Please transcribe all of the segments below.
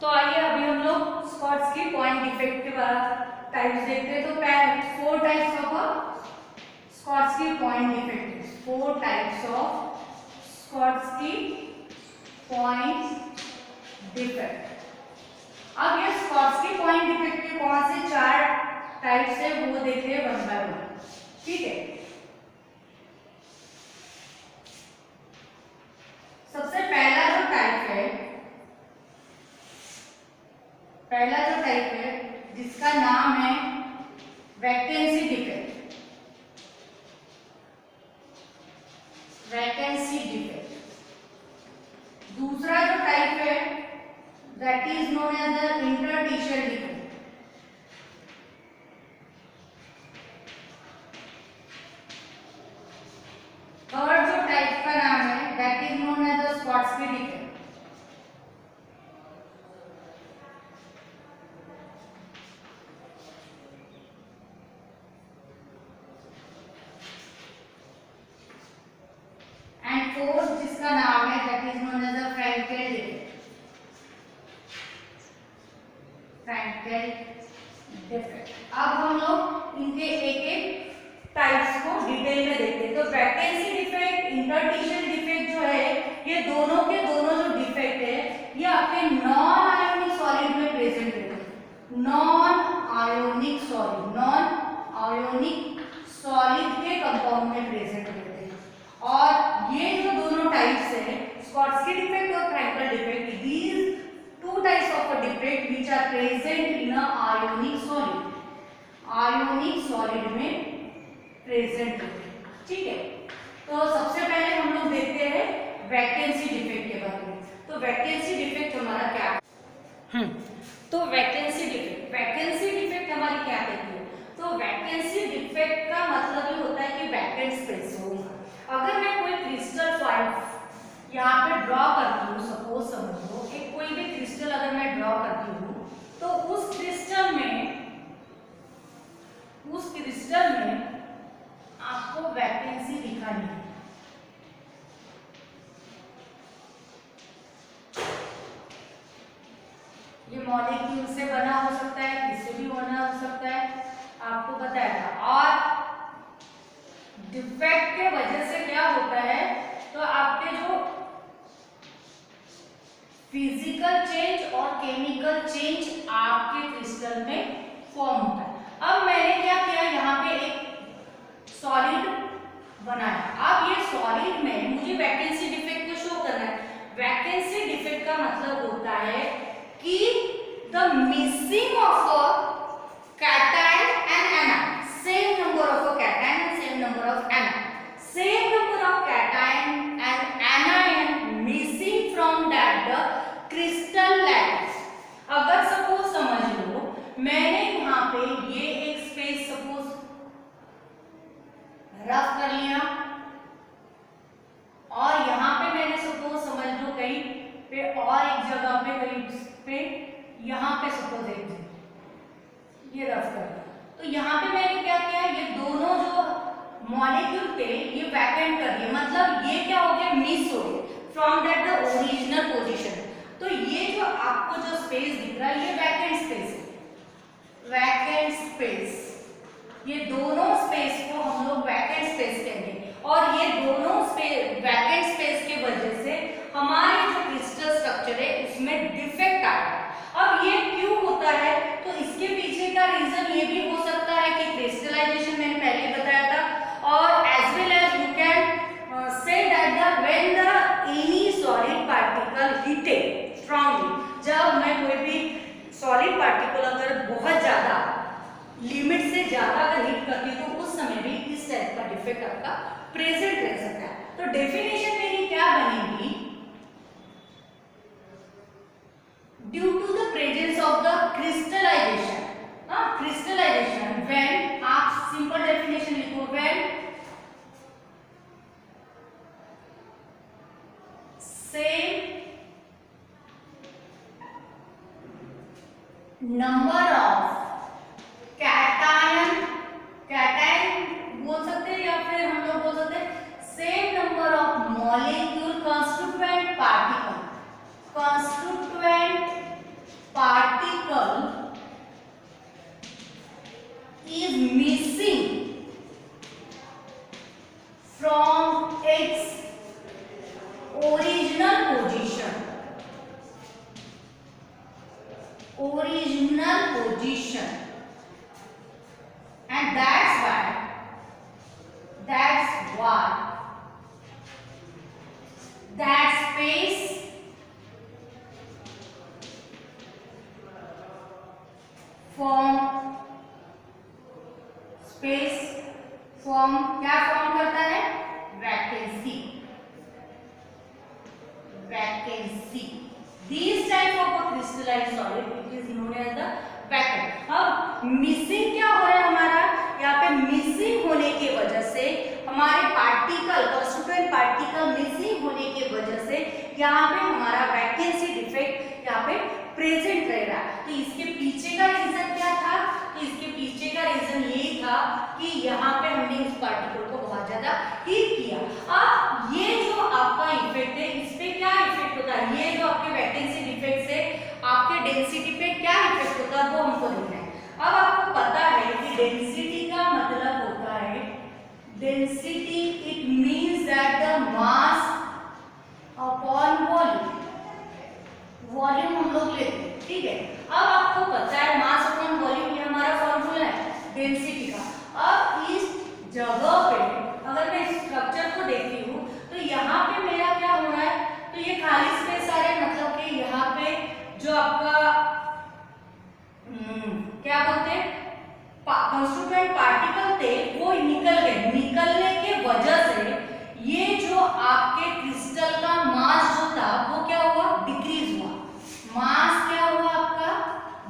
तो आइए अभी हम लोग स्कॉट्स की पॉइंट डिफेक्ट के टाइप्स देखते हैं। तो 4 types of Schottky point defect, 4 types of Schottky point defect. अब ये स्कॉट्स की पॉइंट डिफेक्ट के कौन से 4 टाइप्स है वो देखते हैं वन बाय वन। ठीक है, सबसे पहला जो टाइप है जिसका नाम है वैकेंसी डिफेक्ट। दूसरा जो टाइप है that is known as the interstitial defect. Third जो टाइप का नाम है that is known as the Schottky defect. Fourth जिसका नाम है that is known as the Frenkel defect. अब हम लोग इनके एक टाइप्स को डिटेल में देखते हैं। तो वैकेंसी डिफेक्ट, इंटरस्टिशियल डिफेक्ट जो है ये दोनों के दोनों जो डिफेक्ट है ये आपके नॉन आयोनिक सॉलिड में प्रेजेंट रहते हैं। नॉन आयोनिक सॉलिड के कंपाउंड में प्रेजेंट रहते हैं। और ये जो दोनों टाइप्स है स्कॉट्स्की डिफेक्ट और Frenkel defect, these 2 types of defect which are present in a ionic solid में प्रेजेंट होते हैं। ठीक है, तो सबसे पहले हम लोग देखते हैं वैकेंसी डिफेक्ट के बारे में। तो वैकेंसी डिफेक्ट हमारा क्या है? तो वैकेंसी डिफेक्ट हमारी क्या कहती है? तो वैकेंसी डिफेक्ट का मतलब ये होता है कि वैकेंट स्पेस होगा। अगर मैं कोई क्रिस्टल सॉलिड यहाँ पे ड्रॉ करती हूँ, सपोज समझ लो एक कोई भी क्रिस्टल अगर मैं ड्रॉ करती हूँ तो उस क्रिस्टल में आपको वैकेंसी दिखानी है। ये मॉलिक्यूल से बना हो सकता है, किससे भी बना हो सकता है, आपको बताया था। और डिफेक्ट के वजह से क्या होता है तो आपके जो फिजिकल चेंज और केमिकल चेंज आपके क्रिस्टल में फॉर्म होता है। अब मैंने क्या किया, यहाँ पे एक सॉलिड बनाया। अब ये सॉलिड में मुझे वैकेंसी डिफेक्ट को शो करना है। वैकेंसी डिफेक्ट का मतलब होता है कि the missing of a cation and anion, same number of cation and same number of anion, same number of cation and anion missing from that the crystal lattice। अगर suppose समझ लो मैंने यहाँ पे ये एक स्पेस सपोज रफ कर लिया और यहाँ पे मैंने सपोज समझ लो कहीं पे और एक जगह पे कहीं पे यहाँ पे सपोज एक ये रफ कर लिया। तो यहाँ पे मैंने क्या किया, ये दोनों जो मॉलिक्यूल थे ये वैकेंट कर दिए, मतलब ये क्या हो गया, मिस हो गए from that the original position. तो ये जो आपको जो स्पेस दिख रहा है ये वैकेंट स्पेस है, ये दोनों स्पेस को हम लोग वैकेंट स्पेस कहेंगे। और ये दोनों वैकेंट स्पेस के वजह से हमारे जो क्रिस्टल स्ट्रक्चर है उसमें डिफेक्ट आ रहा है। अब ये क्यों होता है तो इसके पीछे का रीजन ये भी हो सकता है कि क्रिस्टलाइजेशन मैंने पहले बताया था, और as well as you can say that when the any solid particle heated strongly, जब मैं कोई भी सॉलिड पार्टिकल अगर बहुत ज्यादा लिमिट से ज्यादा अगर हीट करती हूँ तो उस समय भी इस टाइप का डिफेक्ट आपका प्रेजेंट रह सकता है। तो डेफिनेशन मेरी क्या बनेगी, due to the presence of the crystallization. Crystallization when, आप सिंपल डेफिनेशन लिखो, when same number of cation बोल सकते हैं या फिर हम लोग बोल सकते हैं same number of molecule constituent position, and that's why that space form क्या फॉर्म करता है? Vacancy. These type of a crystallized solid it is known as the vacuum। अब मिसिंग क्या हो रहा है हमारा? यहाँ पे मिसिंग होने की वजह से हमारे पार्टिकल कॉन्स्टिट्यूएंट पार्टिकल मिसिंग होने की वजह से यहाँ पे हमारा वैकेंसी डिफेक्ट यहाँ पे प्रेजेंट रहेगा। तो इसके पीछे का रीजन क्या था? तो इसके पीछे का रीजन ये था कि यहाँ पे हमने इस पार्टिकल को बहुत ज्यादा हीट किया। अब ये जो आपका इफेक्ट है इस पे क्या इफेक्ट होता है? ये जो आपके वैकेंसी डिफेक्ट से आपके डेंसिटी पे क्या इफेक्ट होता है वो हमको देखना है। अब आपको पता है कि डेंसिटी का मतलब होता है density it means that the mass upon volume. Volume हम लोग लेते हैं, ठीक है। अब आपको पता है मास अपॉन वॉल्यूम ये हमारा फॉर्मूला है डेंसिटी का। अब इस जगह पे अगर मैं स्ट्रक्चर को देखती हूँ तो यहाँ पे मेरा क्या हो रहा है? तो ये खाली स्पेस आ रहा है, मतलब कि यहाँ पे जो आपका क्या बोलते हैं कॉन्स्टिट्यूएंट पार्टिकल थे वो निकल गए। निकलने के वजह से ये जो आपके क्रिस्टल का मास जो था वो क्या हुआ? डिक्रीज हुआ। मास क्या हुआ? आपका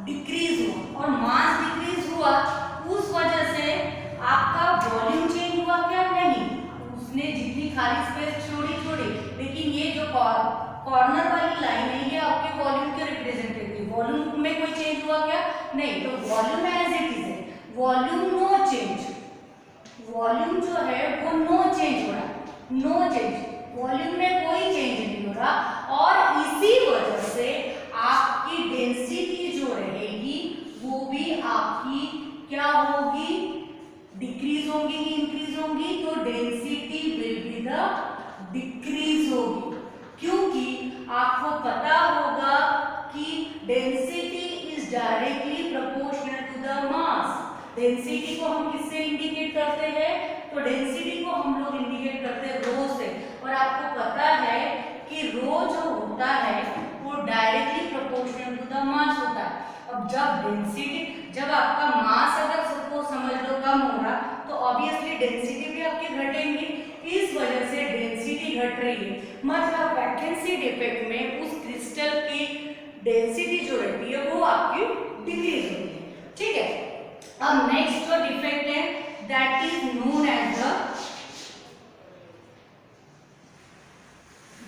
डिक्रीज हुआ। और मास डिक्रीज हुआ उस वजह से आपका वॉल्यूम चेंज हुआ क्या? नहीं, उसने जितनी खाली स्पेस छोड़ी, लेकिन ये जो कॉर्नर वाली लाइन है ये आपके वॉल्यूम के रिप्रेजेंट करती है। वॉल्यूम में कोई चेंज हुआ क्या? नहीं। तो वॉल्यूम एज इट इज है, वॉल्यूम नो चेंज। वॉल्यूम जो है वो नो चेंज हो रहा, नो चेंज, वॉल्यूम में कोई चेंज नहीं हो रहा। और इसी वजह से आपकी डेंसिटी जो रहेगी वो भी आपकी क्या होगी? डिक्रीज होगी कि इंक्रीज होगी? तो density will be the decrease होगी, क्योंकि आपको पता होगा कि density is directly proportional to the mass. Density को हम किससे इंडिकेट करते हैं? तो डेंसिटी को हम लोग इंडिकेट करते हैं रो से। और आपको पता है कि रो जो होता है वो directly proportional to the mass होता है। अब जब आपका मास अगर सबको समझ लो कम होगा तो ऑब्वियसली डेंसिटी भी आपकी घटेंगी। इस वजह से डेंसिटी घट रही है, मतलब वैकेंसी डिफेक्ट में उस क्रिस्टल की डेंसिटी जो रहती है वो आपकी डिक्रीज होती है, ठीक है। अब नेक्स्ट जो डिफेक्ट है that is known as the,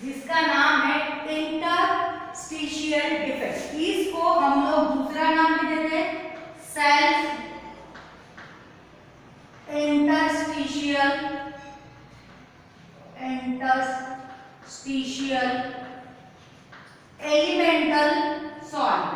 जिसका नाम है इंटरस्टिशियल डिफेक्ट। इसको हम लोग दूसरा नाम भी देते हैं सेल्फ इंटरस्टिशियल एलिमेंटल सॉलिड।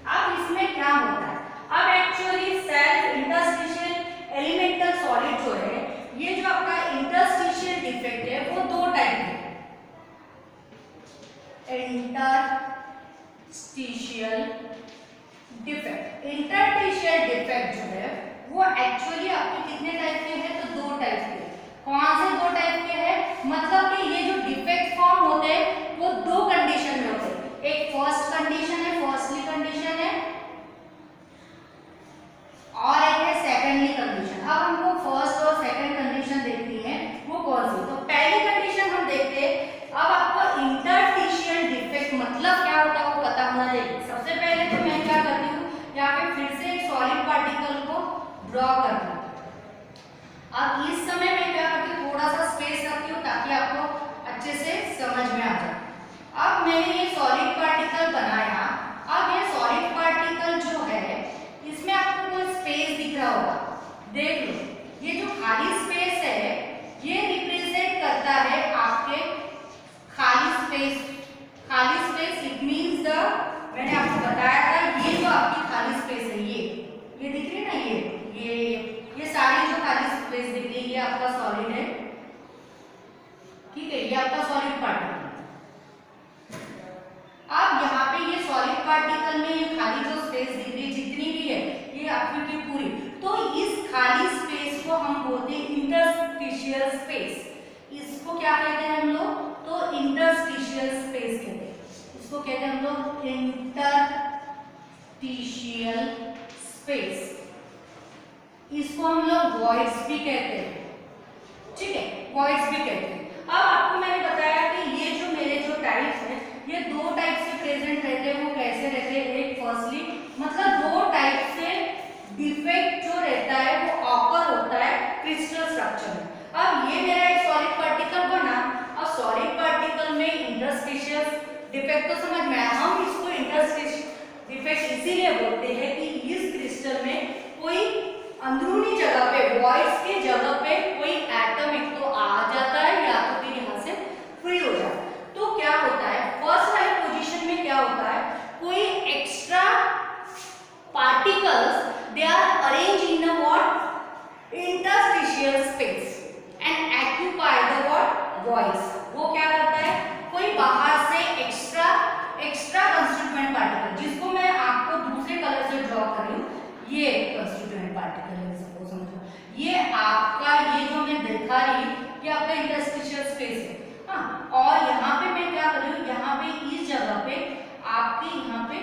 अब इसमें क्या होता है? अब actually self interstitial elemental solid जो है, ये जो आपका इंटरस्टिशियल डिफेक्ट है वो दो टाइप है। इंटरस्टिशियल डिफेक्ट जो है वो एक्चुअली आपके कितने टाइप के हैं? तो दो टाइप के। कौन से दो टाइप के हैं? मतलब कि ये जो डिफेक्ट फॉर्म होते हैं वो दो कंडीशन में होते हैं। एक फर्स्ट कंडीशन है, फर्स्टली कंडीशन है, और एक है सेकेंडली कंडीशन। अब हमको फर्स्ट और सेकंड कंडीशन देखनी है, वो कौन सी? तो पहली कंडीशन हम देखते हैं। अब आपको इंटरस्टिशियल डिफेक्ट मतलब क्या होता है वो पता होना चाहिए। सबसे पहले तो मैं क्या करती हूँ, यहाँ पे फिर से एक सॉलिड पार्टिकल को ड्रॉ करती हूँ। अब इस समय मैं क्या करती हूँ, थोड़ा सा स्पेस रखती हूँ ताकि आपको अच्छे से समझ में आ जाए। अब मैंने ये सॉलिड पार्टिकल बनाया। अब ये सॉलिड पार्टिकल जो है इसमें आपको कोई स्पेस दिख रहा होगा, देख लो। ये जो खाली स्पेस है ये रिप्रेजेंट करता है आपके खाली स्पेस इट मींस द, मैंने आपको बताया था ये जो आपकी खाली स्पेस है ये दिख रही है ना, ये सारी जो खाली स्पेस दिख रही है ये आपका सॉलिड है, ठीक है। ये इंटरस्टिशियल स्पेस, इसको क्या कहते हैं हम लोग, तो इंटरस्टिशियल स्पेस कहते हैं, इसको कहते हैं हम लोग इंटरस्टिशियल स्पेस, इसको हम लोग वॉइड्स भी कहते हैं, ठीक है, वॉइड्स भी कहते हैं। अब आपको मैंने बताया कि ये जो मेरे जो टाइप्स हैं ये दो टाइप से प्रेजेंट रहते हैं, वो कैसे रहते हैं, एक फर्स्टली मतलब दो टाइप से डिफेक्ट जो रहता है वो ऑकर होता है क्रिस्टल स्ट्रक्चर में। अब ये मेरा एक सॉलिड पार्टिकल बना, और सॉलिड पार्टिकल में इंटरस्टिशियल डिफेक्ट तो समझ में आया, हम इसको इंटरस्टिशियल डिफेक्ट इसीलिए बोलते हैं कि इस क्रिस्टल में कोई अंदरूनी जगह पे, वॉइड्स की जगह पे कोई एटम एक तो आ जाता है या तो फिर यहाँ से फ्री हो जाता है। तो क्या होता है, फर्स्ट वाली पोजीशन में क्या होता है, कोई extra particles they are arrange in a what interstitial space and occupy the what voids. वो क्या करता है, कोई बाहर से एक्स्ट्रा कंस्टिट्यूएंट पार्टिकल, जिसको मैं आपको दूसरे कलर से ड्रॉ कर रही हूँ, ये कंस्टिट्यूएंट पार्टिकल है, सपोज समझो ये आपका, ये जो मैं दिखा रही ये आपका इंटरस्टिशियल स्पेस है, हाँ, और यहाँ पे मैं क्या कर रही हूँ, यहाँ पे इस जगह पे आपके यहाँ पे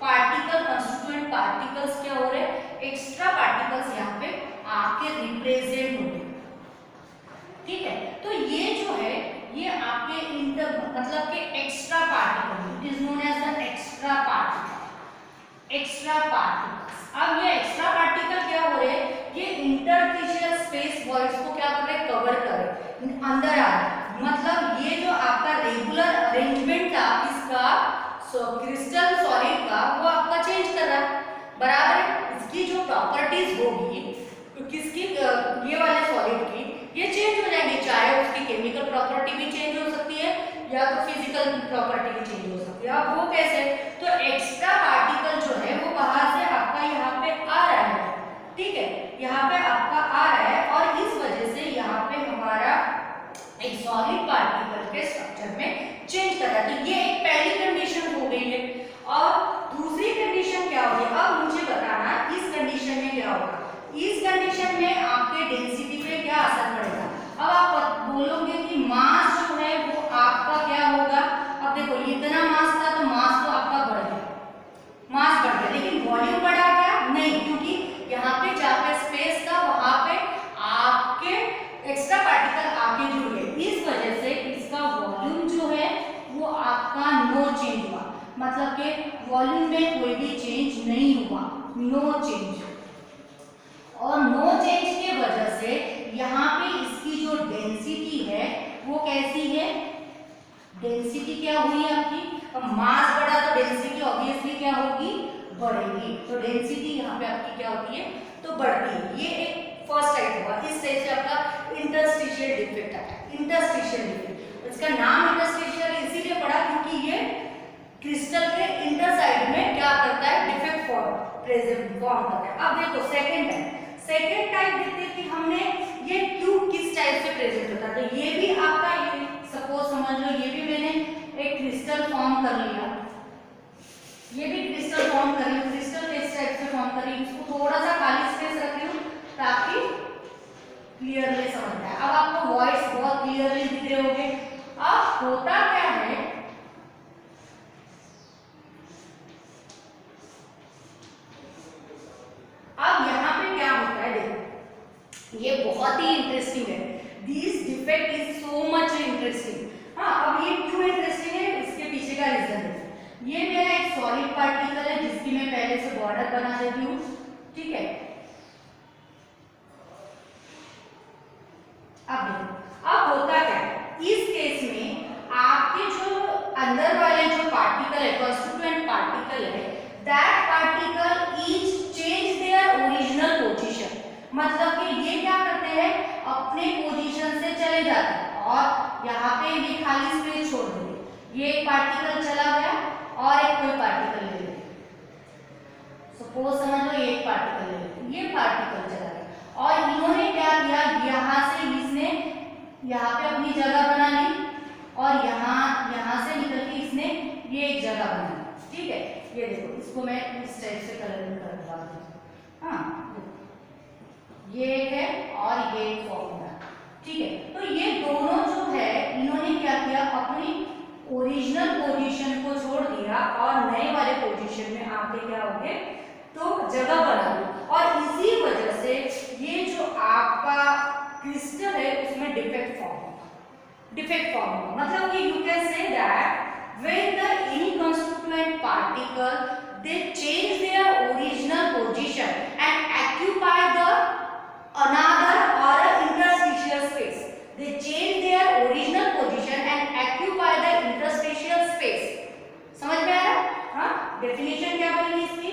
पार्टिकल कंस्टिट्यूएंट पार्टिकल्स क्या हो रहे हैं, एक्स्ट्रा पार्टिकल्स यहाँ पे आपके रिप्रेजेंट हो रहे हैं, ठीक है। तो ये जो है ये आपके इंटर मतलब के extra particle, it is known as the extra particle, extra particles. अब ये एक्स्ट्रा पार्टिकल क्या हो रहे हैं, ये इंटरस्टिशियल स्पेस वॉइड्स को क्या कर रहे हैं, कवर कर रहे हैं, अंदर आ रहे हैं। मतलब ये जो आपका रेगुलर अरेंजमेंट था इसका क्रिस्टल सॉलिड का, वो आपका चेंज कर रहा है, बराबर है। इसकी जो प्रॉपर्टीज होगी किसकी, ये वाले सॉलिड की, ये चेंज हो जाएंगे, चाहे उसकी केमिकल प्रॉपर्टी भी चेंज हो सकती है या तो फिजिकल प्रॉपर्टी भी चेंज हो सकती है। अब वो कैसे, तो एक्स्ट्रा पार्टिकल जो है वो बाहर से आपका यहाँ पे आ रहा है, ठीक है, यहाँ पे आपका आ रहा है, और इस वजह से यहाँ पे हमारा एक सॉलिड पार्टिकल के स्ट्रक्चर में चेंज कर रहा है। तो ये एक पहली कंडीशन हो गई है। और दूसरी कंडीशन क्या होगी, अब मुझे बताना इस कंडीशन में क्या होगा, इस कंडीशन में आपके डेंसिटी पे क्या असर पड़ेगा। अब आप बोलोगे कि मास जो है वो आपका क्या होगा, अब देखो इतना मास था तो मास तो आपका बढ़ गया, मास बढ़ गया, लेकिन वॉल्यूम बढ़ा गया नहीं, क्योंकि यहाँ पे जहाँ पे स्पेस था वहां पे आपके एक्स्ट्रा पार्टिकल आके जुड़ गए, इस वजह से इसका वॉल्यूम जो है वो आपका नो चेंज हुआ, मतलब कि वॉल्यूम में कोई भी चेंज नहीं हुआ, नो चेंज। और नो चेंज के वजह से यहाँ पे इसकी जो डेंसिटी है वो कैसी है, डेंसिटी क्या हुई आपकी, अब मास बढ़ा तो डेंसिटी ऑब्वियसली क्या होगी, बढ़ेगी। तो डेंसिटी यहाँ पे आपकी क्या होती है, तो बढ़ती है। ये एक फर्स्ट टाइप हुआ, इस टाइप से आपका इंटरस्टिशियल डिफेक्ट है, इंटरस्टिशियल डिफेक्ट। इसका नाम इंटरस्टिशियल इसीलिए पड़ा क्योंकि ये क्रिस्टल के इंटर साइड में क्या करता है, डिफेक्ट फॉर्म करता है। अब देखो सेकेंड टाइप देखते हैं कि हमने ये क्यूब किस टाइप से प्रेजेंट होता है। तो ये भी आपका, ये सपोज समझ लो ये भी मैंने एक क्रिस्टल फॉर्म कर लिया, ये भी क्रिस्टल फॉर्म कर रही हूँ, क्रिस्टल किस टाइप से फॉर्म कर रही हूँ, इसको थोड़ा सा खाली स्पेस रख रही हूँ ताकि क्लियरली समझ आए। अब आपको वॉइस बहुत क्लियरली दिख रहे होंगे। अब होता क्या है, अब यहाँ पे क्या होता है, देखो ये बहुत ही इंटरेस्टिंग है, this defect is so much interesting. हाँ, अब ये क्यों इंटरेस्टिंग है, इसके पीछे का रीजन है। ये मेरा एक सॉलिड पार्टिकल है जिसकी मैं पहले से बॉर्डर बना देती हूँ, ठीक है। अब देखो अब होता क्या है, इस केस में आपके जो अंदर वाले जो पार्टिकल है, कंस्टिट्यूएंट पार्टिकल है, that particle is change their original position. मतलब कि ये क्या करते हैं, अपने पोजीशन से चले जाते हैं और यहाँ पे ये खाली स्पेस छोड़ देंगे। ये एक पार्टिकल चला गया और एक कोई पार्टिकल ले लेते, सपोज समझ लो ये एक पार्टिकल ले लेते, ये पार्टिकल चला गया और इन्होंने क्या किया, यहाँ से इसने यहाँ पे अपनी जगह बना ली और यहाँ से निकल के इसने ये एक जगह बना ली, ठीक है। ये देखो, इसको मैं इस टाइप से कलरिंग कर दूंगा। हाँ, ये एक है और ये एक फॉर्मूला, ठीक है। पोजीशन में आके क्या होंगे, तो जगह बना लो। और इसी वजह से ये जो आपका क्रिस्टल है उसमें डिफेक्ट फॉर्म होगा, डिफेक्ट फॉर्म होगा। मतलब कि you can say that when the in constituent particle they change their original position and occupy the another or a interstitial space. They change their original position and occupy the interstitial space. समझ में आ रहा है? हाँ, definition क्या बनेगी इसकी?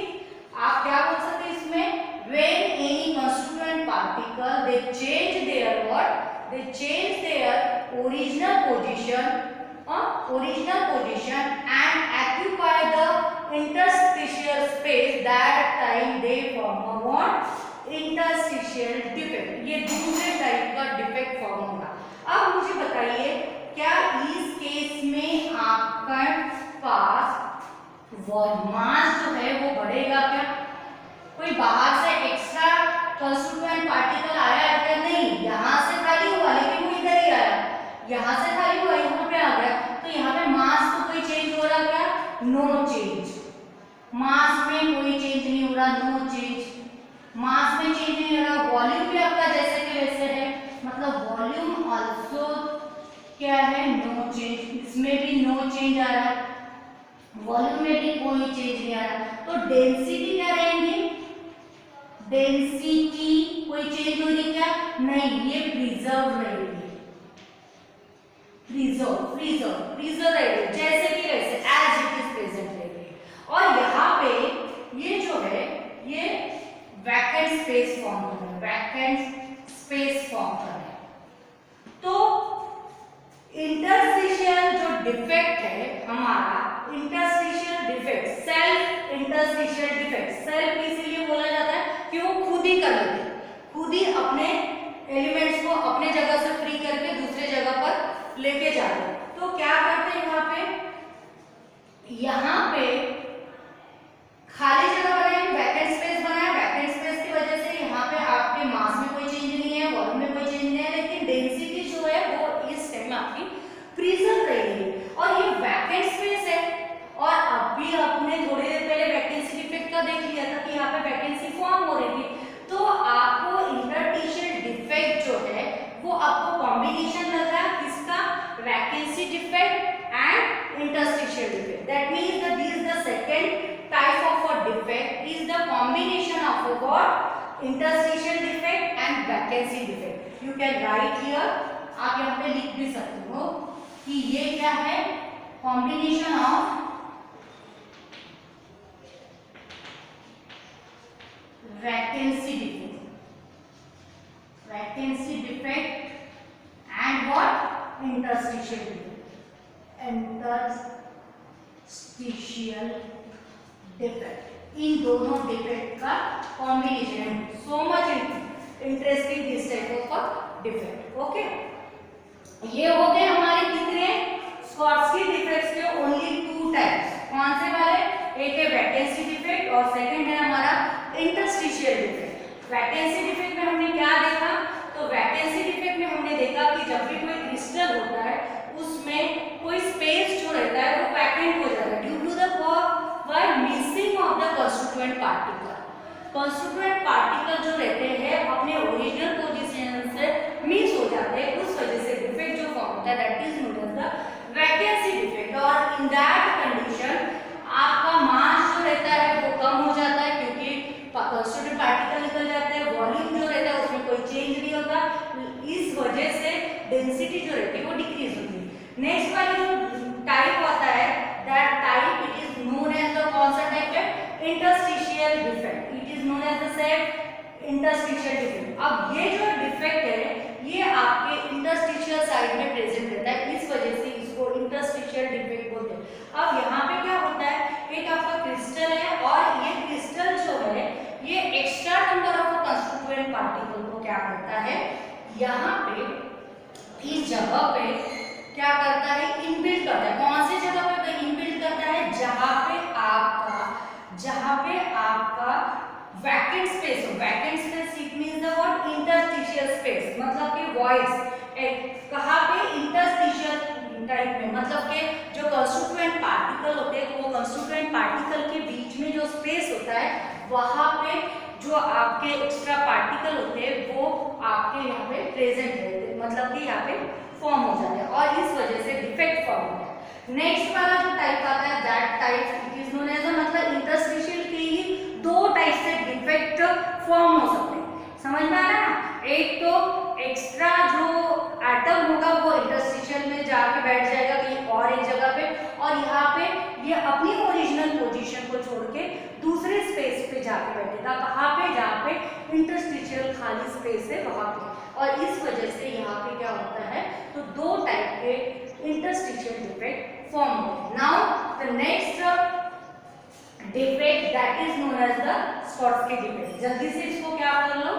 आप क्या बोल सकते हैं इसमें? When any constituent particle they change their what? They change their original position and occupy the interstitial space, that time they form a what? Interstitial defect. ये दूसरे टाइप का डिफेक्ट फॉर्म होगा। अब मुझे बताइए, क्या इस केस में आपका पास मास जो है वो बढ़ेगा क्या? कोई बाहर से एक्स्ट्रा कंस्टिट्यूएंट पार्टिकल आया है क्या? नहीं, यहाँ से खाली हुआ लेकिन वो इधर ही आया, यहाँ से खाली हुआ यहाँ पे आ गया, तो यहाँ पे मास तो कोई चेंज हो रहा क्या? No change. मास में कोई चेंज नहीं हो रहा, नो चेंज। मास में चेंज नहीं हो रहा, वॉल्यूम भी आपका जैसे के वैसे है, मतलब वॉल्यूम आल्सो क्या है? No change. इसमें भी नो चेंज आ रहा है, वॉल्यूम में भी कोई चेंज नहीं आ रहा, तो डेंसिटी क्या रहेगी? डेंसिटी कोई चेंज हो रही क्या? नहीं, ये प्रिजर्व रहेगी, प्रिजर्व रहेगी जैसे कि वैसे, एज इट इज प्रेजेंट रहेगी। और यहाँ पे ये जो है ये वैकेंट स्पेस फॉर्म कर रहा है, वैकेंट स्पेस फॉर्म कर रहा है। तो इंटरस्टिशियल जो डिफेक्ट है हमारा, interstitial defect, self interstitial defect, self इसीलिए बोला जाता है कि वो खुद ही कर लेते हैं, खुद ही अपने एलिमेंट्स को अपने जगह से फ्री करके दूसरे जगह पर लेके जाते हैं। तो क्या करते हैं यहाँ पे खाली जगह बनाए, वैकेंट स्पेस बनाया, वैकेंट स्पेस की वजह से यहाँ पे आपके मास में कोई चेंज नहीं है, वॉल्यूम में कोई चेंज नहीं है, लेकिन डेंसिटी जो है वो इस टाइम आपकी प्रिजर्व रहेगी। और ये वैकेंट स्पेस है, और अभी आपने थोड़ी देर पहले वैकेंसी डिफेक्ट का देख लिया था कि यहाँ पे वैकेंसी फॉर्म हो रही थी। तो आपको इंटरस्टिशियल डिफेक्ट जो है वो आपको कॉम्बिनेशन लग रहा है किसका? Vacancy defect and interstitial defect. That means that this is the second type of a defect is the combination of a what? Interstitial defect and vacancy defect. You can write here, आप यहाँ पे लिख भी सकते हो कि ये क्या है? Combination of vacancy defect and what? Interstitial defect, इन दोनों डिफेक्ट का combination. So much interesting this type of defect. Okay, ये हो गए हमारे कितने स्कॉट्स्की डिफेक्ट्स के ओनली 2 टाइप्स। कौन से वाले? एक है वैकेंसी डिफेक्ट और सेकंड है हमारा इंटरस्टिशियल डिफेक्ट। वैकेंसी डिफेक्ट में हमने क्या देखा? तो वैकेंसी डिफेक्ट में हमने देखा कि जब भी कोई क्रिस्टल होता है उसमें कोई स्पेस जो रहता है वो वैकेंट हो जाता है due to the missing of the constituent particle. Constituent particle जो रहते हैं अपने ओरिजिनल पोजीशन से मिस हो जाते हैं, उस वजह से डिफेक्ट जो फॉर्म होता है that is known as the vacancy defect. और इन दैट कंडीशन आपका मास जो रहता है वो कम हो जाता है क्योंकि कंस्टिट्यूएंट पार्टिकल निकल जाते हैं, वॉल्यूम जो रहता है उसमें कोई चेंज नहीं होता, इस वजह से डेंसिटी जो रहती है वो डिक्रीज होती है। नेक्स्ट वाली जो टाइप होता है that type it is known as the कौन सा टाइप है? Interstitial defect. It is known as the same interstitial defect. अब ये जो डिफेक्ट है ये आपके इंटरस्टिशियल साइड में प्रेजेंट रहता है, इस वजह से इसको इंटरस्टिशियल डिफेक्ट बोलते हैं। अब यहाँ पे क्या होता है, एक आपका क्रिस्टल है और ये क्रिस्टल जो है ये extra number of constituent particle को क्या करता है, यहाँ पे इस जगह पे क्या करता है? इनबिल्ट करता है। कौन सी जगह पे इनबिल्ट करता है? जहाँ पे आपका वैकेंट स्पेस हो। Vacant space it means the what? Interstitial space, मतलब कि वॉइस कहाँ पे इंटरस्टिशियल टाइप में, मतलब कि जो कंस्टिट्यूएंट पार्टिकल होते हैं वो कंस्टिट्यूएंट पार्टिकल के बीच में जो स्पेस होता है वहाँ पे जो आपके एक्स्ट्रा पार्टिकल होते हैं वो आपके यहाँ पे प्रेजेंट रहते हैं, मतलब कि यहाँ पे फॉर्म हो जाते हैं और इस वजह से डिफेक्ट फॉर्म होता है। नेक्स्ट वाला जो टाइप आता है that type it is known as, मतलब इंटरस्टिशियल के ही दो टाइप से डिफेक्ट फॉर्म हो सकते हैं। समझ में आ रहा है ना? एक तो एक्स्ट्रा जो एटम होगा वो इंटरस्टिशियल में जाके बैठ जाएगा कहीं और एक जगह पे, और यहाँ पे ये अपनी ओरिजिनल पोजीशन को छोड़ के दूसरे स्पेस पे जाके बैठेगा। कहाँ पे? जहाँ पे इंटरस्टिशियल खाली स्पेस है वहाँ पे, और इस वजह से यहाँ पे क्या होता है तो दो टाइप के इंटरस्टिशियल डिफेक्ट फॉर्म होते हैं। Now the next defect that is known as the Schottky defect. जल्दी से इसको क्या कर लो,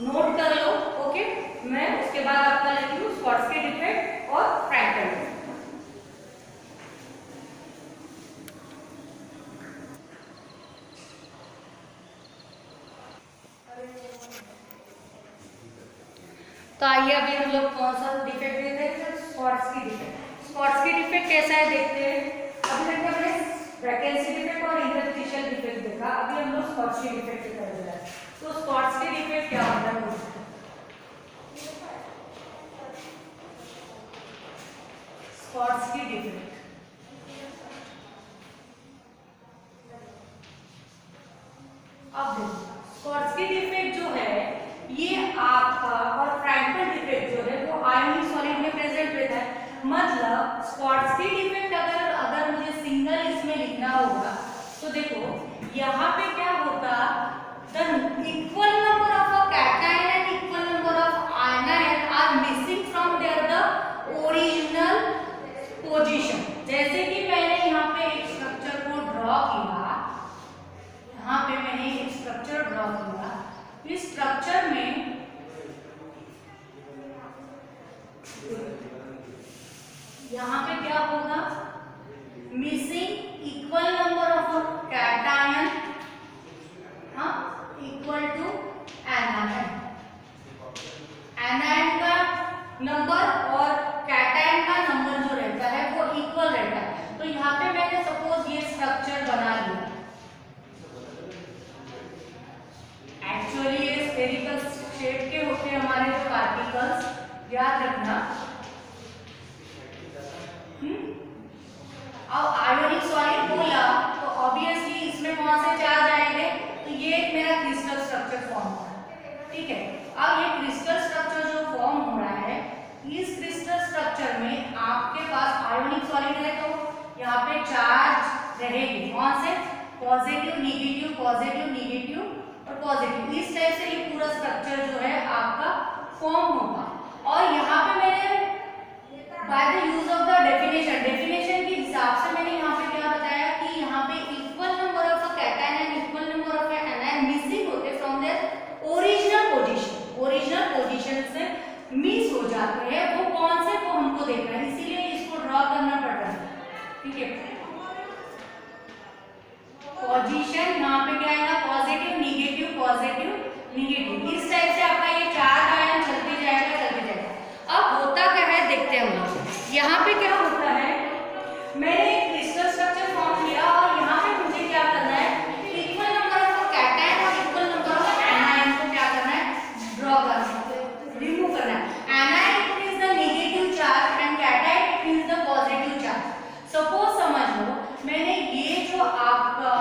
नोट कर लो। ओके, मैं उसके बाद आपका लिखती हूँ स्कॉट्स्की डिफेक्ट और फ्रैंकल डिफेक्ट। तो आइए अभी हम लोग कौन सा डिफेक्ट देखते हैं, स्कॉट्स्की डिफेक्ट। स्कॉट्स्की डिफेक्ट कैसा है देखते हैं। अभी तक हमने वैकेंसी डिफेक्ट और इंटरस्टिशियल डिफेक्ट देखा, अभी हम लोग स्कॉट्स्की डिफेक्ट की तरफ जा रहे हैं। तो स्कॉट्स्की डिफेक्ट क्या होता है? स्कॉट्स्की डिफेक्ट अब स्कॉट्स्की डिफेक्ट जो है ये आपका, और फ्रैंकल डिफेक्ट जो है वो आयोनिक सॉलिड में प्रेजेंट रहता है। मतलब स्कॉट्स्की डिफेक्ट अगर मुझे सिंगल इसमें लिखना होगा तो देखो यहाँ पे क्या होता, the equal number of a cation and equal number of anion are missing from their the original position. जैसे कि मैंने यहाँ पे एक स्ट्रक्चर को ड्रॉ किया, यहाँ पे मैंने एक स्ट्रक्चर ड्रॉ किया, इस स्ट्रक्चर में यहाँ पे क्या होगा, missing equal number of cation equal to anion, anion का नंबर और कैटायन का नंबर जो रहता है वो इक्वल रहता है। तो यहाँ पे मैंने सपोज ये स्ट्रक्चर बना लिया, एक्चुअली ये स्फेरिकल शेप के होते हैं हमारे जो पार्टिकल्स, याद रखना। अब आयोनिक सॉलिड बोला तो ऑब्वियसली इसमें कौन से चार्ज आएंगे, तो ये मेरा क्रिस्टल स्ट्रक्चर फॉर्म हो रहा है। ठीक है, अब ये क्रिस्टल स्ट्रक्चर जो फॉर्म हो रहा है, इस क्रिस्टल स्ट्रक्चर में आपके पास आयोनिक सॉलिड है तो यहाँ पे चार्ज रहेगी, कौन से, पॉजिटिव नेगेटिव, पॉजिटिव नेगेटिव और पॉजिटिव। इस टाइप से ये पूरा स्ट्रक्चर जो है आपका फॉर्म होगा। और यहाँ पे मैंने by the use of the definition के हिसाब से मैंने यहाँ पे क्या बताया कि यहाँ पे equal number of cation and equal number of anion missing होते from their original position, original position से मिस हो जाते हैं। वो कौन से, वो हमको देखना है, इसीलिए इसको ड्रॉ करना पड़ रहा है। ठीक है, पोजीशन यहाँ पे क्या आएगा, पॉजिटिव नेगेटिव पॉजिटिव नेगेटिव, इस टाइप से आपका ये चार्ज आयन चलते जाएगा चलते जाएगा। अब होता क्या है देखते हैं हम लोग। यहाँ पे क्या होता है, मैंने एक क्रिस्टल स्ट्रक्चर फॉर्म किया और यहाँ पे मुझे क्या करना है, इक्वल नंबर ऑफ कैटायन और इक्वल नंबर ऑफ एनायन को क्या करना है, ड्रॉ करना है, रिमूव करना है। Anion is the negative charge and cation is the positive charge. Suppose समझ लो मैंने ये जो आपका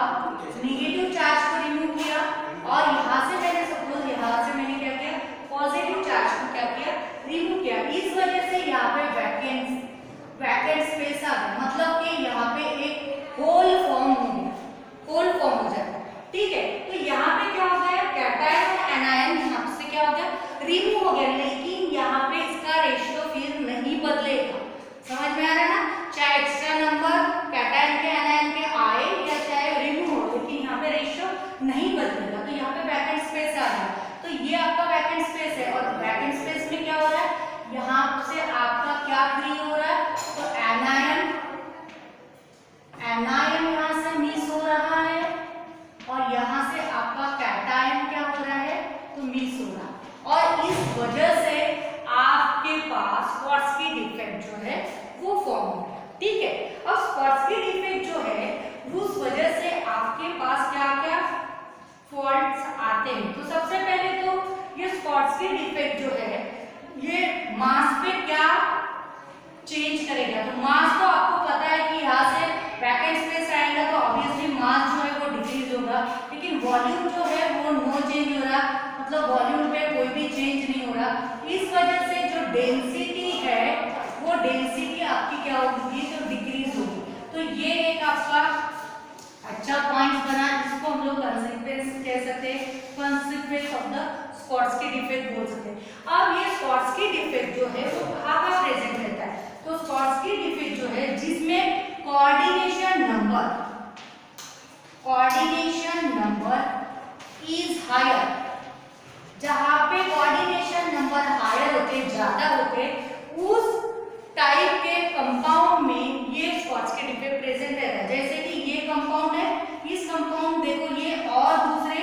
नेगेटिव चार्ज को रिमूव किया और यहाँ से मैंने सपोज यहाँ से मैंने क्या किया, पॉजिटिव चार्ज को क्या किया, रिमूव किया। इस वजह से यहाँ पे वैकेंट स्पेस आ गया, मतलब कि यहाँ पे एक होल फॉर्म हो गया, होल फॉर्म हो जाएगा। ठीक है, तो यहाँ पे क्या हो गया, कैटायन और एनायन यहाँ से क्या हो गया, रिमूव हो गया, लेकिन यहाँ पे इसका रेशियो फिर नहीं बदलेगा। समझ में आ रहा है ना, चाहे एक्स्ट्रा नंबर कैटायन के एनायन के आए या चाहे रिमूव हो, लेकिन यहाँ पे रेशियो नहीं बदलेगा। तो यहाँ पे वैकेंट स्पेस आ गया, तो ये आपका वैकेंट स्पेस है। और वैकेंट स्पेस में क्या हो रहा है, यहाँ से आपका क्या फ्री हो रहा है, तो एनायन यहाँ से मिस हो रहा है और यहाँ से आपका कैटायन क्या हो रहा है, तो मिस हो रहा है। और इस वजह से आपके पास स्पॉट्सकी डिफेक्ट जो है वो फॉर्म होता है। ठीक है, अब स्पॉट्सकी डिफेक्ट जो है उस वजह से आपके पास क्या क्या फॉल्ट्स आते हैं। तो सबसे पहले तो ये स्पॉट्सकी डिफेक्ट जो है ये मास पे क्या चेंज करेगा। तो मास तो आपको पता है कि यहाँ से वैकेंट स्पेस आएगा तो ऑब्वियसली मास जो है वो डिक्रीज होगा, लेकिन वॉल्यूम जो है वो नो चेंज हो रहा, मतलब वॉल्यूम पे कोई भी चेंज नहीं हो रहा। इस वजह से जो डेंसिटी है वो डेंसिटी आपकी क्या होगी, तो डिक्रीज होगी। तो ये एक आपका अच्छा पॉइंट बना जिसको हम लोग कंसिक्वेंस कह सकते हैं, कंसिक्वेंस ऑफ द स्पॉट्सकी डिफेक्ट बोल सकते हैं। अब ये स्पॉट्सकी डिफेक्ट जो है वो कहाँ प्रेजेंट रहता है, तो स्पॉट्सकी डिफेक्ट जो है जिसमें कोऑर्डिनेशन नंबर इज हायर, जहां पे कोऑर्डिनेशन नंबर हायर होते, ज्यादा होते, उस टाइप के कंपाउंड में ये स्पॉट्सकी डिफेक्ट प्रेजेंट रहता है। जैसे कि ये कंपाउंड है, इस कंपाउंड देखो ये और दूसरे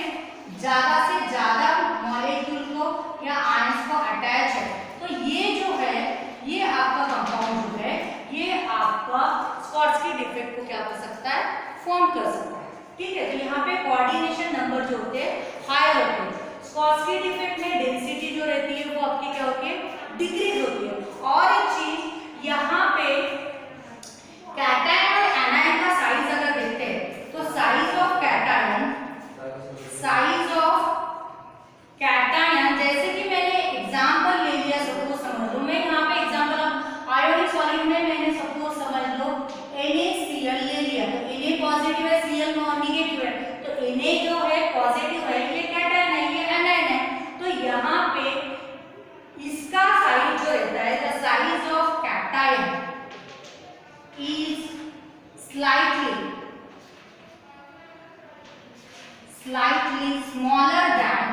ज्यादा से ज्यादा मॉलिक्यूल को या आयंस को अटैच है, तो ये जो है ये आपका कंपाउंड जो है ये आपका स्पॉट्सकी डिफेक्ट को क्या कर सकता है, फॉर्म कर सकता है। ठीक है, तो यहाँ पे कोऑर्डिनेशन नंबर जो होते हैं हायर होते हैं। स्पॉट्सकी डिफेक्ट में डेंसिटी जो रहती है वो आपकी क्या होती है, डिक्रीज होती है। और एक चीज यहाँ पे कैटायन और एनायन का साइज अगर देखते हैं तो साइज ऑफ कैटायन जैसे कि मैंने एग्जांपल ले लिया, सपोज समझ लो मैं यहाँ पे एग्जांपल ऑफ आयोनिक सॉलिड में मैंने सपोज समझ लो NaCl ले लिया, तो Na पॉजिटिव है, Cl नेगेटिव है, तो Na जो है पॉजिटिव है, ये कैटायन है, ये एनायन है। तो यहाँ पे इसका साइज जो रहता है, the size of cation is slightly smaller than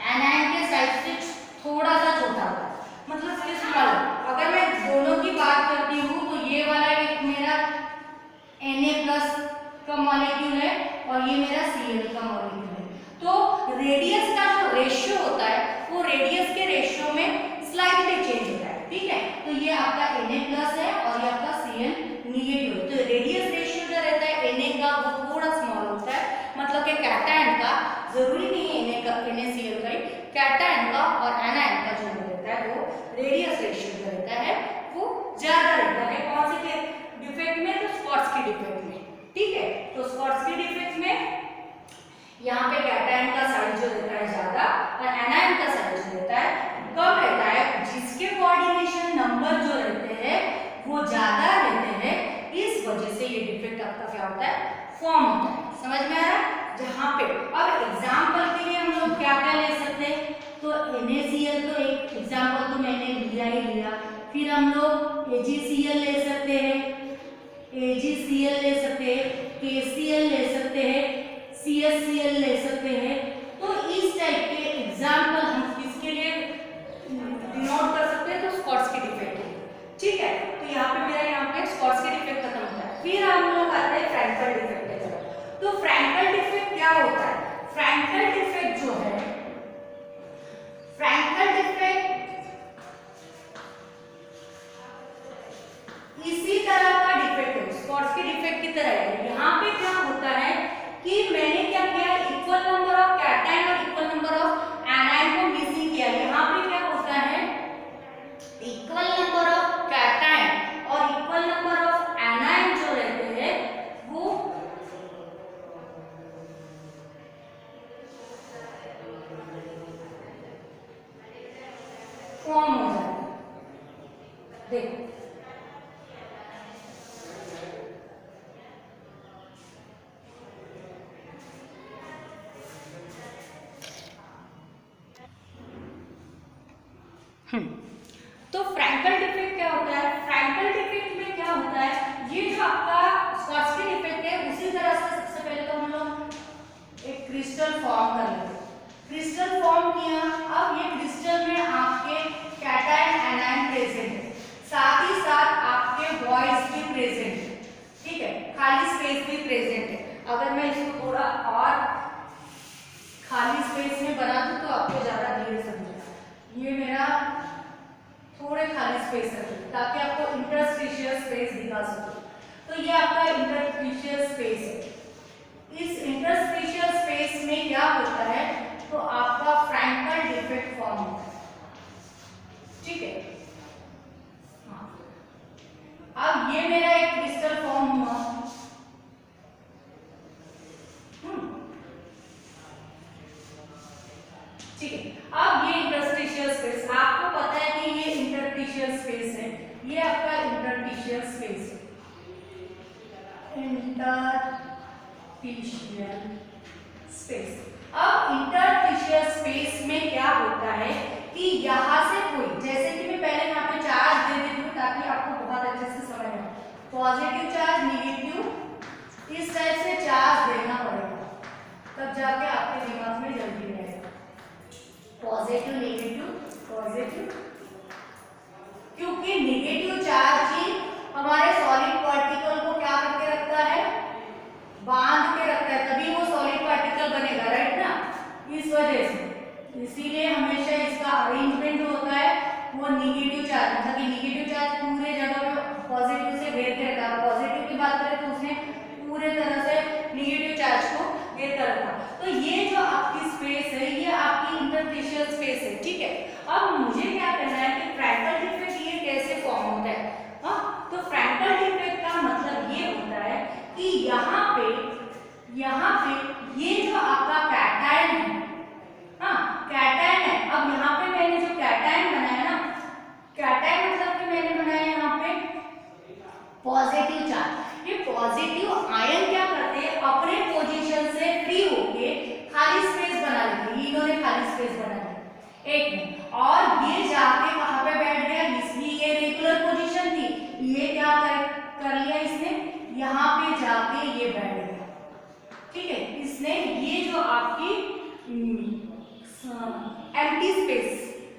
anion के साइज से थोड़ा सा छोटा होता है, मतलब स्मॉल। अगर मैं दोनों की बात करती हूँ तो ये वाला एक मेरा Na+ का मॉलिक्यूल है और ये मेरा Cl का मॉलिक्यूल है, तो रेडियस का जो रेशियो होता है वो रेडियस के रेशियो में स्लाइटली चेंज होता है। ठीक है, तो ये आपका Na+ है और ये आपका Cl नेगेटिव है, तो रेडियस रेशियो जो रहता है Na का वो थोड़ा स्मॉल होता है, मतलब कि कैटायन का, जरूरी नहीं है NaCl का ही, कैटायन का और एनायन का जो रहता है वो रेडियस रेशियो जो रहता है वो ज्यादा रहता है। कौन से डिफेक्ट में, तो स्पॉट्सकी डिफेक्ट में। ठीक है, तो स्पॉट्सकी डिफेक्ट में यहाँ पे कैटायन का साइज जो रहता है ज्यादा और एनायन का साइज जो रहता है कम रहता है, जिसके कोऑर्डिनेशन नंबर जो रहते हैं वो ज्यादा रहते हैं, इस वजह से ये डिफेक्ट आपका क्या होता है, फॉर्म होता है। समझ में आ रहा है? जहाँ पे अब एग्जाम्पल के लिए हम लोग क्या क्या ले सकते हैं, तो NaCl तो एक एग्जाम्पल तो मैंने लिया ही लिया, फिर हम लोग AgCl ले सकते हैं, AgCl ले सकते हैं, KCl ले सकते हैं, CSCl ले सकते हैं। तो इस टाइप के एग्जाम्पल हम किसके लिए डिनोट कर सकते हैं, तो स्पॉट्सकी डिफेक्ट। ठीक है, तो यहाँ पे मेरा यहाँ पे स्पॉट्सकी डिफेक्ट खत्म होता है। फिर हम लोग आते हैं फ्रैंकल डिफेक्ट। तो फ्रैंकल डिफेक्ट क्या होता है, फ्रैंकल डिफेक्ट जो है, फ्रैंकल डिफेक्ट इसी तरह का डिफेक्ट है, स्पॉट्सकी डिफेक्ट की तरह है। यहाँ पे क्या होता है कि मैंने क्या किया, इक्वल नंबर ऑफ कैटायन और इक्वल नंबर ऑफ एनायन को मिसिंग किया। यहाँ पे क्या होता है, इक्वल नंबर ऑफ कैटायन और इक्वल नंबर ऑफ एनायन जो रहते हैं वो फॉर्म हो जाता है। देखो तो फ्रैंकल डिफेक्ट क्या होता है, फ्रैंकल डिफेक्ट में क्या होता है, ये जो आपका स्पॉट्सकी डिफेक्ट है उसी तरह से सबसे पहले तो हम लोग एक क्रिस्टल फॉर्म कर लेते हैं। क्रिस्टल फॉर्म किया, अब ये क्रिस्टल में आपके कैटायन एनायन प्रेजेंट है, साथ ही साथ आपके वॉइड्स भी प्रेजेंट है। ठीक है, खाली स्पेस भी प्रेजेंट है। अगर मैं इसको थोड़ा और फॉर्म होता है, ठीक है। हाँ, अब ये मेरा एक क्रिस्टल फॉर्म हुआ, ठीक है। अब ये इंटरस्टिशियल स्पेस, आपको पता है कि ये इंटरस्टिशियल स्पेस है, ये आपका इंटरस्टिशियल स्पेस है, इंटरस्टिशियल स्पेस। अब इंटरस्टिशियल स्पेस में क्या होता है कि यहाँ से कोई, जैसे कि मैं पहले यहाँ पे चार्ज दे देती हूँ ताकि आपको बहुत अच्छे से समझ आए, पॉजिटिव चार्ज, नेगेटिव, इस टाइप से चार्ज देना पड़ेगा, तब जाके आपके दिमाग में जल्दी रहेगा। पॉजिटिव नेगेटिव पॉजिटिव, क्योंकि नेगेटिव चार्ज ही हमारे सॉलिड पार्टिकल को क्या करके रखता है, बांध के रखता है, तभी वो सॉलिड पार्टिकल बनेगा, राइट ना, इस वजह से। इसीलिए हमेशा इसका अरेंजमेंट जो होता है वो नेगेटिव चार्ज, मतलब कि नेगेटिव चार्ज पूरे जगह पे पॉजिटिव से घेर के रखा, पॉजिटिव की बात करें तो उसने पूरे तरह से नेगेटिव चार्ज को घेर कर रखा। तो ये जो आपकी स्पेस है ये आपकी इंटरस्टिशियल स्पेस है, ठीक है। अब मुझे क्या करना है कि फ्रैंकल डिफेक्ट ये कैसे फॉर्म होता है। हाँ, तो फ्रैंकल डिफेक्ट का मतलब ये होता है कि यहाँ पे ये जो आपका कैटायन है, हाँ कैटायन है, अब यहाँ पे मैंने जो कैटायन बनाया ना, कैटायन मतलब कि मैंने बनाया यहाँ पे पॉजिटिव चार्ज। ये पॉजिटिव आयन क्या करते हैं, अपने पोजीशन से फ्री होके खाली स्पेस बना लेते हैं, इन्होंने खाली स्पेस बना ली एक में, और ये जाके कहाँ पे बैठ गया, इसलिए ये रेगुलर पोजीशन थी, ये क्या कर लिया इसने, यहाँ पे जाके ये बैठ गया, ठीक है। इसने ये जो आपकी एम्प्टी स्पेस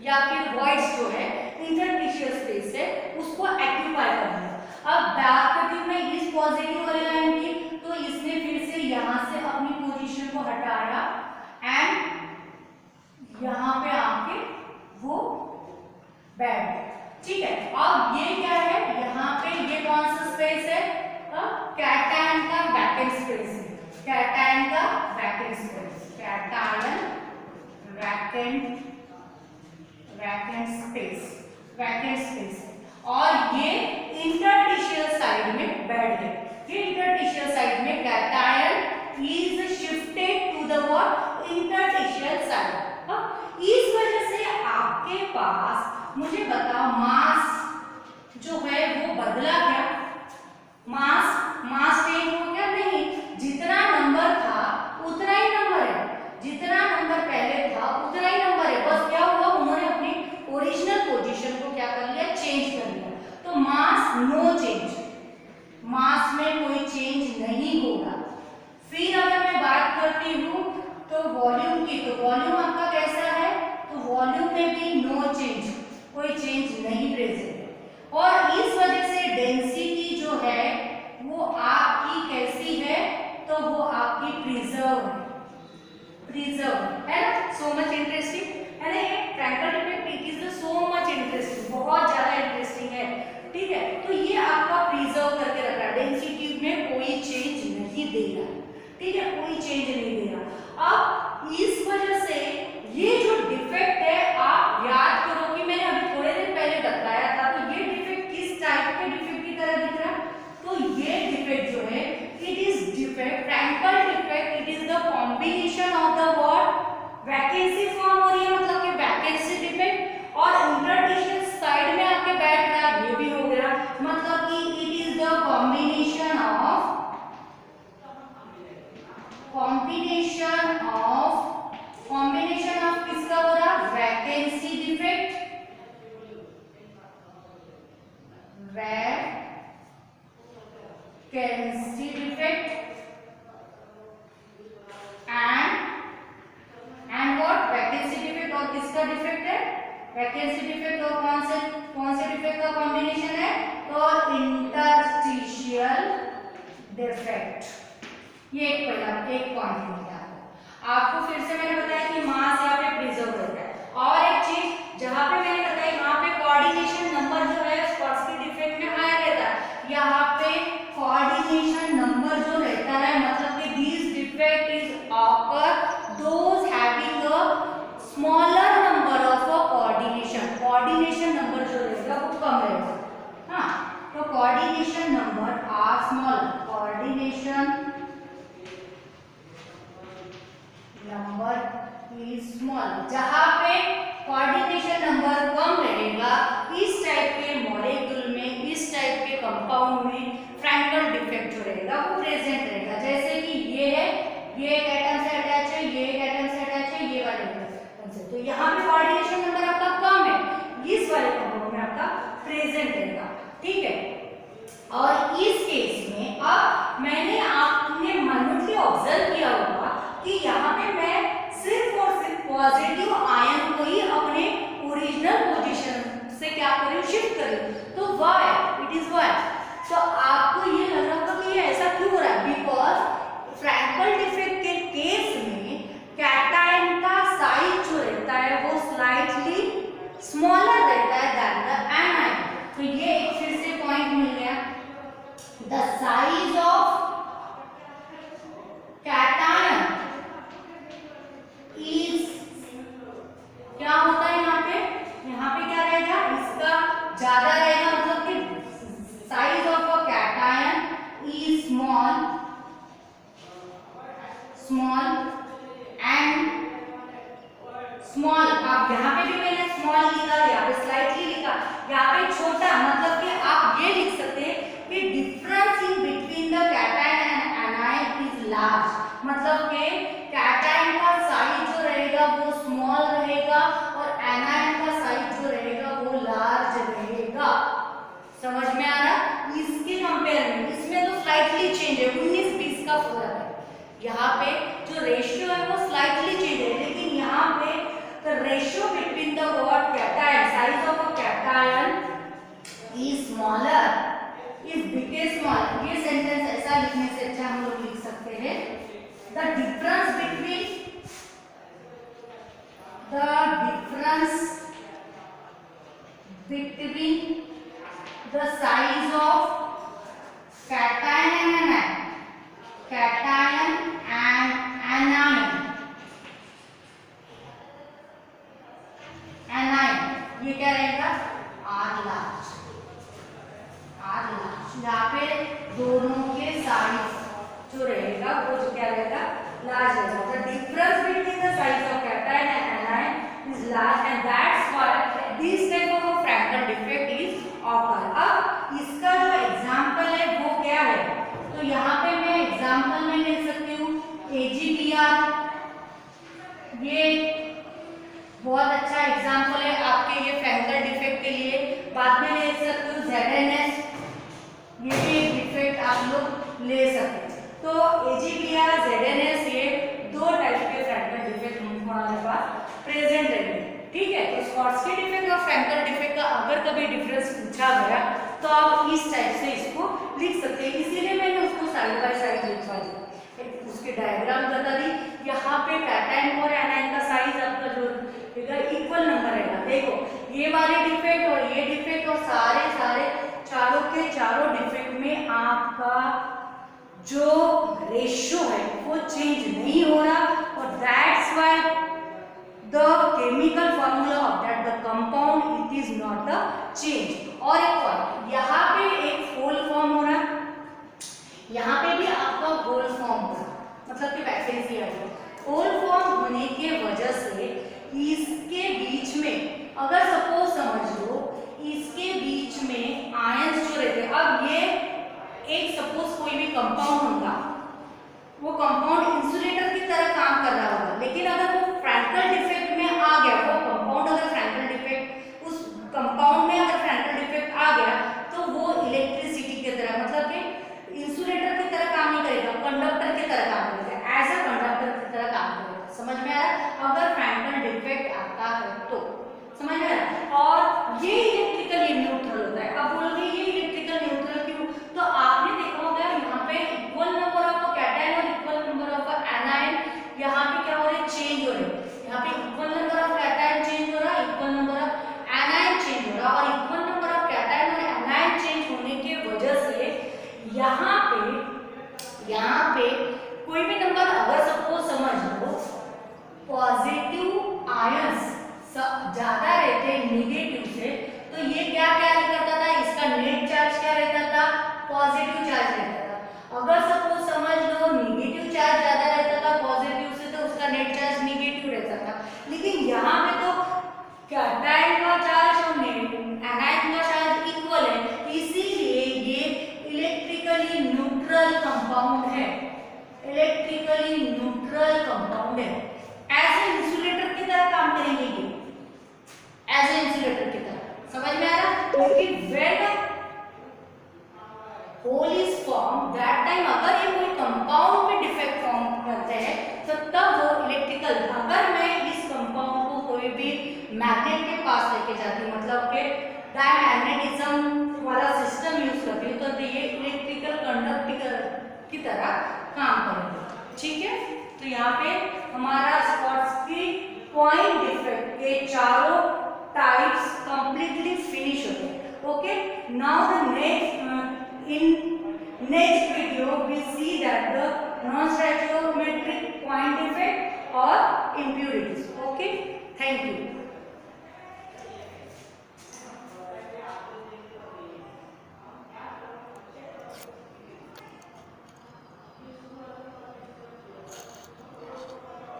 या फिर वॉइड्स जो है, इंटरस्टिशियल स्पेस है, उसको एक्यूपाई कर लिया। अब बात करती हूँ मैं इस पॉजिटिव वाले लाइन की, तो इसने फिर से यहाँ से अपनी पोजीशन को हटाया एंड यहाँ पे आके वो बैठ गया, ठीक है। अब ये क्या है, यहाँ पे ये कौन सा स्पेस है, कैटायन का वैकेंट स्पेस है, कैटायन का vacant space, cation vacant space, और ये इंटरस्टिशियल साइड में बैठ गए। ये इंटरस्टिशियल साइड में cation is shifted to the what, interstitial side. इस वजह से आपके पास, मुझे बताओ, मास जो है वो बदला क्या, मास चेंज हो गया? नहीं, जितना नंबर था उतना ही नंबर है, जितना नंबर पहले था उतना ही नंबर है, बस क्या हुआ, उन्होंने अपनी ओरिजिनल पोजीशन को क्या कर लिया, चेंज कर लिया। तो मास नो चेंज, मास में कोई चेंज नहीं होगा। फिर अगर मैं बात करती हूँ तो वॉल्यूम की, तो वॉल्यूम आपका कैसा है, तो वॉल्यूम में भी नो चेंज, कोई चेंज नहीं प्रेजेंट, और इस वजह से डेंसिटी जो है वो आपकी कैसी है, तो वो आपकी प्रिजर्व है ना। सो मच इंटरेस्टिंग है ना, ये Frenkel defect it is so much interesting, बहुत ज्यादा इंटरेस्टिंग है, ठीक है। तो ये आपका प्रिजर्व करके रखा है, डेंसिटी में कोई चेंज नहीं दे रहा, ठीक है, कोई चेंज नहीं दे रहा। अब इस वजह से ये जो डिफेक्ट है, आप याद करो कि मैंने अभी थोड़े दिन पहले बताया था, तो ये डिफेक्ट किस टाइप के डिफेक्ट की तरह दिख रहा है, तो ये डिफेक्ट जो है it is defect, Frenkel defect, it is the combination of the word vacancy form हो रही है, मतलब कि वैकेंसी डिफेक्ट, और इंटरस्टिशियल साइड में आके बैठ रहा है, ये भी हो गया, मतलब कि it is the combination of किसका हो रहा, vacancy defect, and what, vacancy defect, और किसका डिफेक्ट है, वैकेंसी डिफेक्ट, और कौन से डिफेक्ट का कॉम्बिनेशन है, तो इंटरस्टिशियल डिफेक्ट। ये एक पॉइंट हो गया आपको। फिर से मैंने बताया कि मास यहाँ पे प्रिजर्व रहता है, और एक चीज जहाँ पे मैंने बताया, यहाँ पे कोऑर्डिनेशन नंबर जो है स्कॉट्स्की डिफेक्ट में हायर रहता है, यहाँ पे कोऑर्डिनेशन नंबर जो रहता है, मतलब कि this defect is occur those having a smaller number of number is small. जहां पे कोऑर्डिनेशन नंबर कम रहेगा, इस टाइप के मॉलिक्यूल में, इस टाइप के कंपाउंड में फ्रैंकल डिफेक्ट जो रहेगा वो प्रेजेंट रहेगा। जैसे कि ये है, ये एक एटम से अटैच है, ये एक एटम से अटैच है, ये वाले एटम से, तो यहाँ पे कोऑर्डिनेशन नंबर आपका कम है, इस वाले कंपाउंड में आपका प्रेजेंट रहेगा। ठीक है, और इस केस में अब मैंने आपने माइन्यूटली ऑब्जर्व किया होगा कि यहाँ पे मैं सिर्फ और सिर्फ पॉजिटिव आयन को ही अपने ओरिजिनल पोजीशन से क्या करूं, शिफ्ट करूं। तो व्हाई इट इज व्हाई, तो आपको ये लग रहा था कि ये ऐसा क्यों हो रहा है, बिकॉज फ्रैंकल डिफेक्ट के केस में कैटायन का साइज जो रहता है वो स्लाइटली स्मॉलर रहता है दैन द एनायन। तो ये एक फिर से पॉइंट मिल गया, the size of cation is, क्या होता है यहाँ पे क्या रहेगा, इसका ज्यादा रहेगा, मतलब कि size of a cation is small and small. आप यहाँ पे भी मैंने स्मॉल लिखा, यहाँ पे स्लाइटली लिखा, यहाँ पे छोटा, मतलब कि आप ये लिख सकते हैं कि difference in between the cation and anion is large, मतलब कि कैटायन का साइज जो रहेगा वो स्मॉल रहेगा और एनायन का साइज जो रहेगा वो लार्ज रहेगा। समझ में आ रहा, इसके कंपेयर में इसमें तो स्लाइटली चेंज है, 19-20 का फर्क है। यहाँ पे जो रेशियो है वो स्लाइटली चेंज है, लेकिन यहाँ पे the ratio between the what cation, size of a cation is smaller, is became small। ये सेंटेंस ऐसा लिखने से अच्छा हम लोग लिख सकते हैं, the difference between the size of cation and anion, cation and anion, ये क्या रहेगा, आर लार्ज। यहाँ पे दोनों के साइज जो रहेगा वो क्या रहेगा, लार्ज रहेगा। The difference between the size of cation and anion is large and that's why this type of a Frenkel defect is occur. अब इसका जो एग्जांपल है वो क्या है, तो यहाँ पे मैं एग्जांपल में ले सकती हूँ AgBr, ये बहुत अच्छा एग्जांपल है आपके ये फ्रैंकल डिफेक्ट के लिए। बाद में ले सकते हो ZNS, ये भी एक डिफेक्ट आप लोग ले सकते हैं। तो AgBr, ZNS ये दो टाइप के फ्रैंकल डिफेक्ट हमारे पास प्रेजेंट रहेंगे। ठीक है, तो स्कॉट्स्की डिफेक्ट और फ्रैंकल डिफेक्ट का अगर कभी डिफरेंस पूछा गया तो आप इस टाइप से इसको लिख सकते हैं, इसीलिए मैंने उसको साइड बाय साइड लिखवा दिया, उसके डायग्राम बता दी। यहाँ पे कैटायन और एनायन का साइज आपका जो इक्वल नंबर रहेगा। देखो ये वाले डिफेक्ट और ये डिफेक्ट और सारे चारों के चारों डिफेक्ट में आपका जो रेशियो है वो चेंज नहीं हो रहा, और that's why the chemical formula of that the compound it is not a change. और एक और यहाँ पे एक होल फॉर्म हो रहा है, यहाँ पे भी आपका होल फॉर्म हो रहा है, मतलब कि वैकेंसी आ रही है। होल फॉर्म होने के वजह से इसके बीच में अगर सपोज समझ लो इसके बीच में आयंस जो रहते हैं, अब ये एक सपोज कोई भी कंपाउंड होगा, वो कंपाउंड इंसुलेटर की तरह काम कर रहा होगा, लेकिन अगर वो फ्रैंकल डिफेक्ट में आ गया, वो कंपाउंड अगर फ्रैंकल डिफेक्ट, उस कंपाउंड में अगर फ्रैंकल डिफेक्ट आ गया तो वो इलेक्ट्रिसिटी की तरह, मतलब कि इंसुलेटर की तरह काम नहीं करेगा, कंडक्टर की तरह काम करेगा, एज अ कंडक्टर की तरह काम करेगा। समझ में आ रहा है, अगर फ्रैंकल डिफेक्ट आता है तो समझ में आ रहा है। और ये इलेक्ट्रिकली न्यूट्रल होता है। अब बोलोगे ये इलेक्ट्रिकल न्यूट्रल क्यों, तो आपने देखा होगा यहाँ पे इक्वल नंबर ऑफ कैटायन और इक्वल नंबर ऑफ एनायन, यहाँ पे क्या हो रहा है, चेंज हो रहे हैं। यहाँ पे equal number of cation change हो रहा है, equal number of anion change हो रहा है, और इक्वल नंबर ऑफ कैटायन और एनायन चेंज होने की वजह से यहाँ पे कोई भी नंबर अगर सपोज समझ लो पॉजिटिव आयंस ज्यादा रहते हैं नेगेटिव से, तो ये क्या करता था, इसका नेट चार्ज क्या रहता था, पॉजिटिव चार्ज रहता था। अगर सपोज समझ लो नेगेटिव चार्ज ज्यादा रहता था पॉजिटिव से, तो उसका नेट चार्ज बॉन्ड है, एज ए इंसुलेटर की तरह काम करेंगे ये, एज ए इंसुलेटर की तरह। समझ में आ रहा? क्योंकि when hole is form that time अगर ये कोई कंपाउंड में डिफेक्ट फॉर्म करते हैं तो तब वो इलेक्ट्रिकल, अगर मैं इस कंपाउंड को कोई भी मैग्नेट के पास लेके जाती हूँ, मतलब कि डायमैग्नेटिज्म वाला सिस्टम यूज करती हूँ, तो ये इलेक्ट्रिकल कंडक्टर की तरह काम करेगा। ठीक है, तो यहाँ पे हमारा स्पॉट्सकी पॉइंट डिफेक्ट के चारों टाइप्स कंप्लीटली फिनिश हो गए। Okay, now the next video we see that the non-stoichiometric point defect or impurities. Okay, thank you.